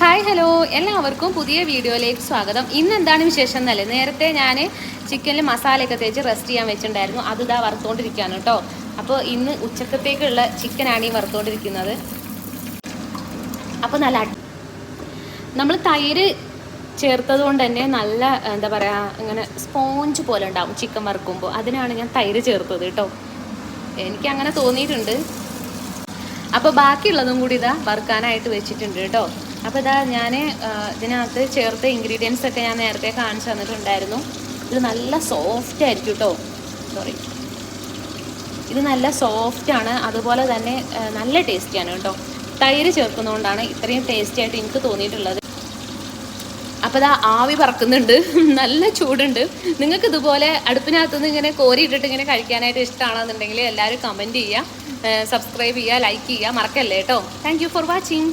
Hi hello, എല്ലാവർക്കും പുതിയ വീഡിയോയിലേക്ക് സ്വാഗതം. ഇന്ന് എന്താണ് വിശേഷം എന്നല്ലേ, നേരത്തെ ഞാൻ ചിക്കനിൽ മസാലയൊക്കെ തേച്ച് റെസ്റ്റ് ചെയ്യാൻ വെച്ചിട്ടുണ്ടായിരുന്നു. അത് ഇതാ വറുത്തുകൊണ്ടിരിക്കുകയാണ് കേട്ടോ. അപ്പോൾ ഇന്ന് ഉച്ചക്കത്തേക്കുള്ള ചിക്കനാണ് ഈ വറുത്തുകൊണ്ടിരിക്കുന്നത്. അപ്പോൾ നമ്മൾ തൈര് ചേർത്തത് കൊണ്ട് തന്നെ നല്ല എന്താ പറയുക, ഇങ്ങനെ സ്പോഞ്ച് പോലെ ഉണ്ടാവും ചിക്കൻ വറുക്കുമ്പോൾ. അതിനാണ് ഞാൻ തൈര് ചേർത്തത് കേട്ടോ. എനിക്ക് അങ്ങനെ തോന്നിയിട്ടുണ്ട്. അപ്പോൾ ബാക്കിയുള്ളതും കൂടി ഇതാ വറുക്കാനായിട്ട് വെച്ചിട്ടുണ്ട് കേട്ടോ. അപ്പോൾ ഇതാ ഞാൻ ഇതിനകത്ത് ചേർത്ത ഇൻഗ്രീഡിയൻസ് ഒക്കെ ഞാൻ നേരത്തെ കാണിച്ചു തന്നിട്ടുണ്ടായിരുന്നു. ഇത് നല്ല സോഫ്റ്റ് ആയിരിക്കും കേട്ടോ. ഇത് നല്ല സോഫ്റ്റാണ്, അതുപോലെ തന്നെ നല്ല ടേസ്റ്റിയാണ് കേട്ടോ. തൈര് ചേർക്കുന്നതുകൊണ്ടാണ് ഇത്രയും ടേസ്റ്റി ആയിട്ട് എനിക്ക് തോന്നിയിട്ടുള്ളത്. അപ്പോൾ ഇതാ ആവി പറക്കുന്നുണ്ട്, നല്ല ചൂടുണ്ട്. നിങ്ങൾക്ക് ഇതുപോലെ അടുപ്പിനകത്തുനിന്ന് ഇങ്ങനെ കോരിയിട്ടിട്ട് ഇങ്ങനെ കഴിക്കാനായിട്ട് ഇഷ്ടമാണെന്നുണ്ടെങ്കിൽ എല്ലാവരും കമൻറ്റ് ചെയ്യുക, സബ്സ്ക്രൈബ് ചെയ്യുക, ലൈക്ക് ചെയ്യുക മറക്കല്ലേ കേട്ടോ. Thank you for watching.